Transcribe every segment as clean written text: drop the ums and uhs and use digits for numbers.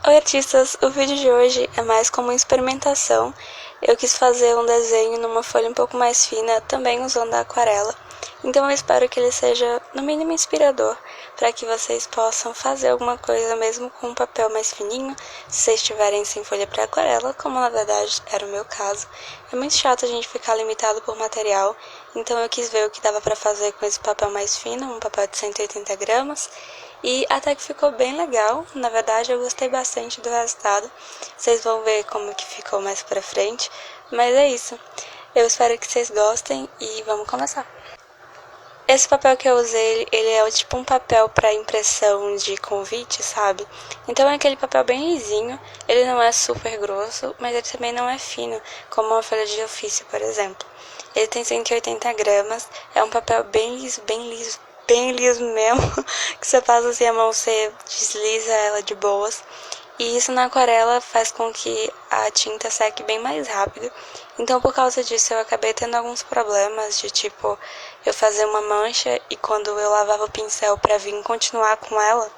Oi artistas, o vídeo de hoje é mais como uma experimentação. Eu quis fazer um desenho numa folha um pouco mais fina, também usando a aquarela. Então eu espero que ele seja no mínimo inspirador, para que vocês possam fazer alguma coisa mesmo com um papel mais fininho, se vocês estiverem sem folha para aquarela, como na verdade era o meu caso. É muito chato a gente ficar limitado por material, então eu quis ver o que dava para fazer com esse papel mais fino, um papel de 180 gramas, e até que ficou bem legal. Na verdade eu gostei bastante do resultado. Vocês vão ver como que ficou mais pra frente. Mas é isso. Eu espero que vocês gostem e vamos começar. Esse papel que eu usei, ele é tipo um papel para impressão de convite, sabe? Então é aquele papel bem lisinho, ele não é super grosso, mas ele também não é fino, como uma folha de ofício, por exemplo. Ele tem 180 gramas, é um papel bem liso, bem liso, bem liso mesmo, que você passa assim a mão, você desliza ela de boas. E isso na aquarela faz com que a tinta seque bem mais rápido. Então, por causa disso, eu acabei tendo alguns problemas de tipo, eu fazer uma mancha e quando eu lavava o pincel para vir continuar com ela,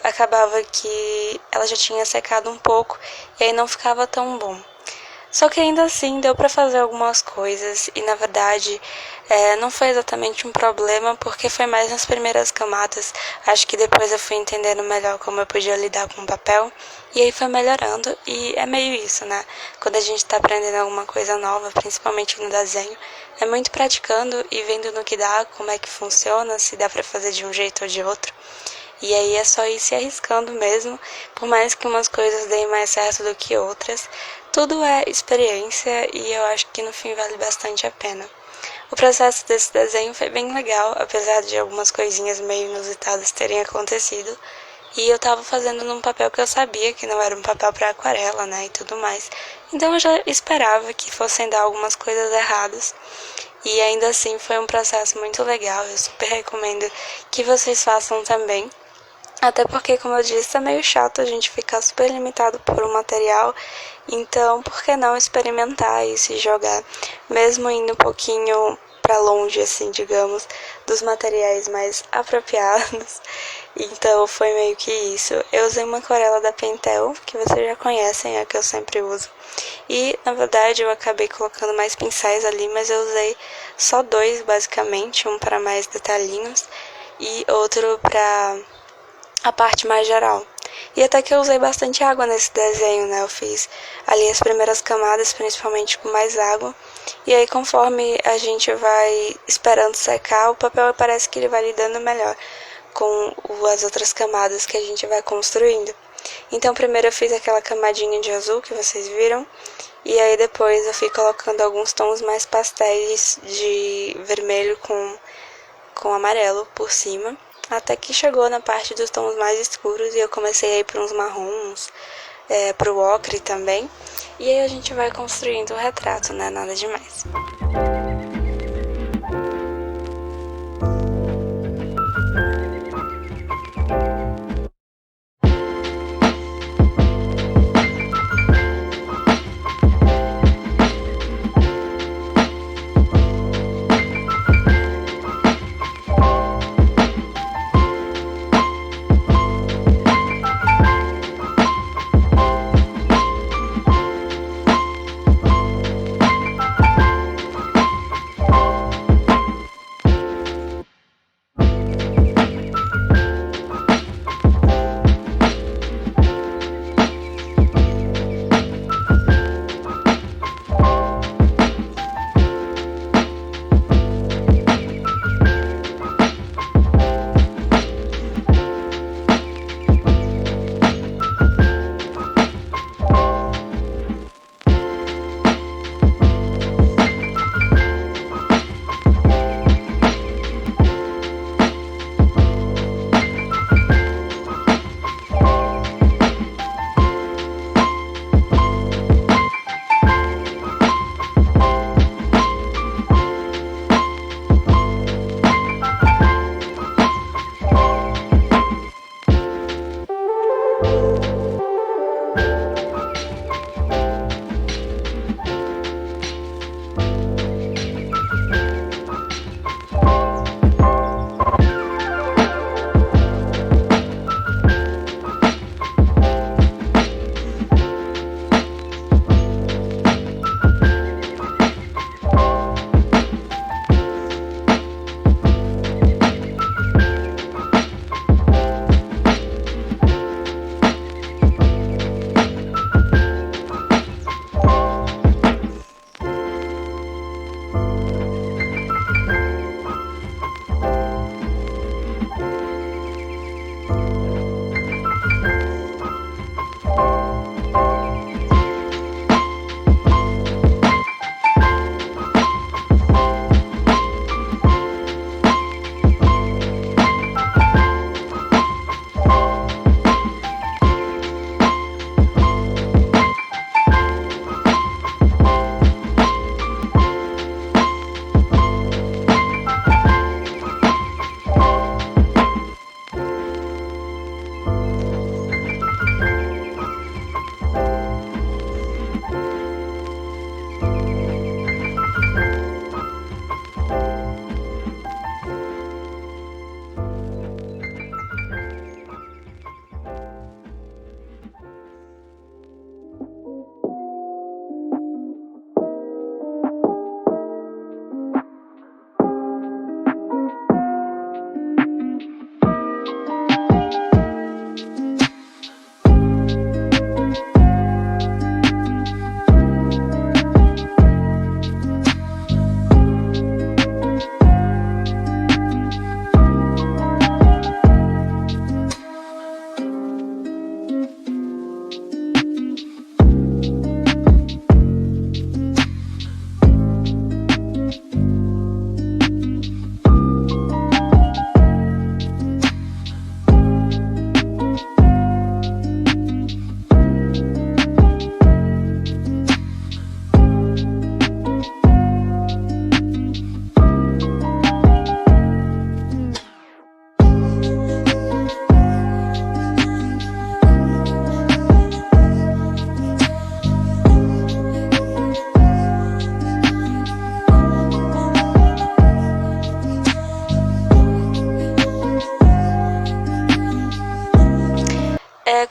acabava que ela já tinha secado um pouco e aí não ficava tão bom. Só que ainda assim deu para fazer algumas coisas e na verdade não foi exatamente um problema porque foi mais nas primeiras camadas. Acho que depois eu fui entendendo melhor como eu podia lidar com o papel e aí foi melhorando e é meio isso, né? Quando a gente tá aprendendo alguma coisa nova, principalmente no desenho, é muito praticando e vendo no que dá, como é que funciona, se dá para fazer de um jeito ou de outro. E aí é só ir se arriscando mesmo, por mais que umas coisas deem mais certo do que outras. Tudo é experiência e eu acho que no fim vale bastante a pena. O processo desse desenho foi bem legal, apesar de algumas coisinhas meio inusitadas terem acontecido. E eu tava fazendo num papel que eu sabia que não era um papel para aquarela, né, e tudo mais. Então eu já esperava que fossem dar algumas coisas erradas. E ainda assim foi um processo muito legal, eu super recomendo que vocês façam também. Até porque, como eu disse, é meio chato a gente ficar super limitado por um material, então por que não experimentar e se jogar, mesmo indo um pouquinho para longe, assim, digamos, dos materiais mais apropriados. Então foi meio que isso. Eu usei uma aquarela da Pentel, que vocês já conhecem, é a que eu sempre uso. E, na verdade, eu acabei colocando mais pincéis ali, mas eu usei só dois, basicamente, um para mais detalhinhos e outro para a parte mais geral. E até que eu usei bastante água nesse desenho, né? Eu fiz ali as primeiras camadas, principalmente com mais água. E aí, conforme a gente vai esperando secar, o papel parece que ele vai lidando melhor com as outras camadas que a gente vai construindo. Então, primeiro eu fiz aquela camadinha de azul que vocês viram. E aí, depois eu fui colocando alguns tons mais pastéis de vermelho com amarelo por cima. Até que chegou na parte dos tons mais escuros e eu comecei a ir para uns marrons, para o ocre também. E aí a gente vai construindo o retrato, né? Nada demais.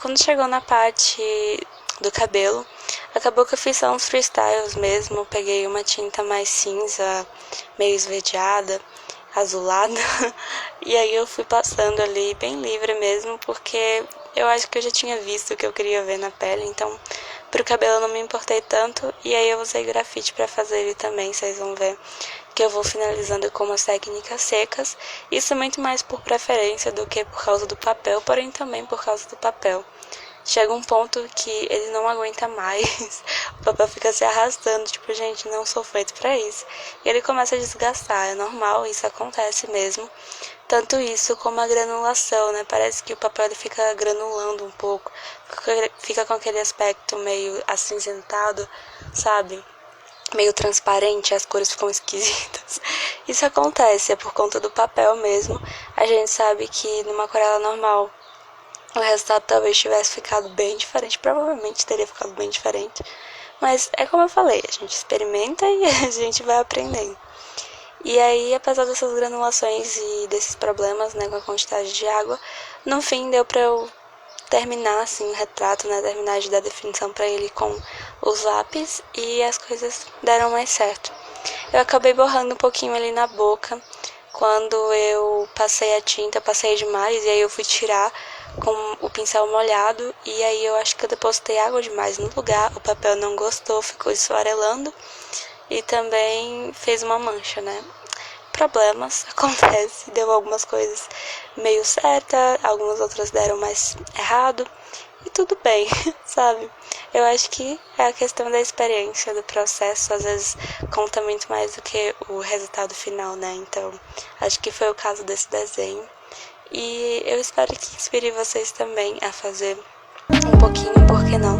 Quando chegou na parte do cabelo, acabou que eu fiz só uns freestyles mesmo. Peguei uma tinta mais cinza, meio esverdeada, azulada, e aí eu fui passando ali bem livre mesmo, porque eu acho que eu já tinha visto o que eu queria ver na pele, então pro cabelo eu não me importei tanto, e aí eu usei grafite pra fazer ele também, vocês vão ver que eu vou finalizando com umas técnicas secas, isso é muito mais por preferência do que por causa do papel, porém também por causa do papel. Chega um ponto que ele não aguenta mais, o papel fica se arrastando, tipo, gente, não sou feito pra isso. E ele começa a desgastar, é normal, isso acontece mesmo. Tanto isso como a granulação, né? Parece que o papel ele fica granulando um pouco, fica com aquele aspecto meio acinzentado, sabe? Meio transparente, as cores ficam esquisitas. Isso acontece, é por conta do papel mesmo. A gente sabe que numa aquarela normal o resultado talvez tivesse ficado bem diferente, provavelmente teria ficado bem diferente. Mas é como eu falei, a gente experimenta e a gente vai aprendendo. E aí, apesar dessas granulações e desses problemas, né, com a quantidade de água, no fim deu pra eu terminar, assim, o retrato, né, terminar de dar definição pra ele com os lápis e as coisas deram mais certo. Eu acabei borrando um pouquinho ali na boca, quando eu passei a tinta, passei demais, e aí eu fui tirar com o pincel molhado, e aí eu acho que eu depositei água demais no lugar, o papel não gostou, ficou esfarelando, e também fez uma mancha, né? Problemas, acontece, deu algumas coisas meio certa, algumas outras deram mais errado, e tudo bem, sabe? Eu acho que é a questão da experiência, do processo, às vezes conta muito mais do que o resultado final, né? Então, acho que foi o caso desse desenho. E eu espero que inspire vocês também a fazer um pouquinho, por que não?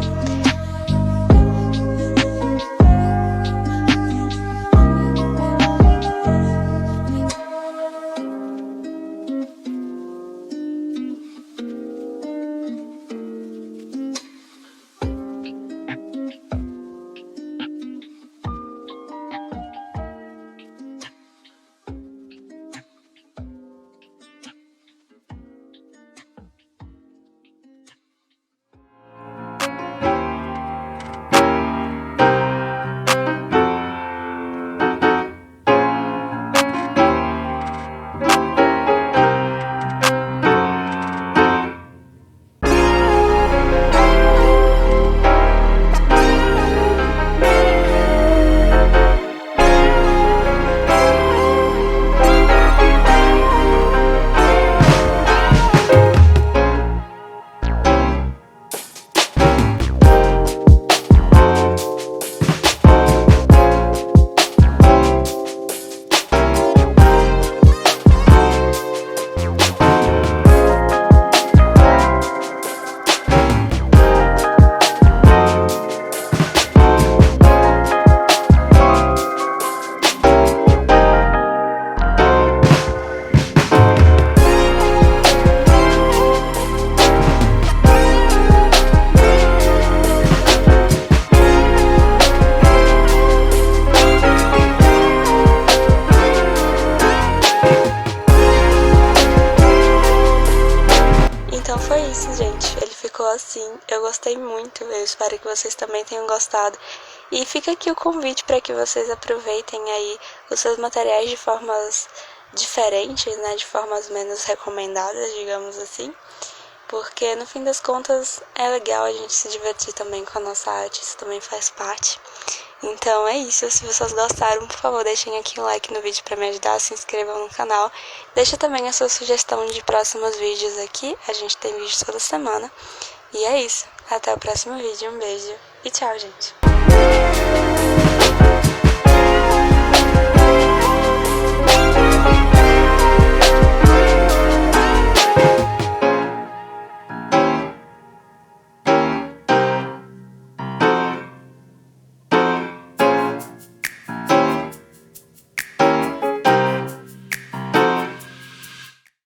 Então foi isso, gente. Ele ficou assim. Eu gostei muito. Eu espero que vocês também tenham gostado. E fica aqui o convite para que vocês aproveitem aí os seus materiais de formas diferentes, né? De formas menos recomendadas, digamos assim. Porque no fim das contas é legal a gente se divertir também com a nossa arte. Isso também faz parte. Então é isso, se vocês gostaram, por favor, deixem aqui um like no vídeo para me ajudar, se inscrevam no canal. Deixa também a sua sugestão de próximos vídeos aqui, a gente tem vídeo toda semana. E é isso, até o próximo vídeo, um beijo e tchau, gente!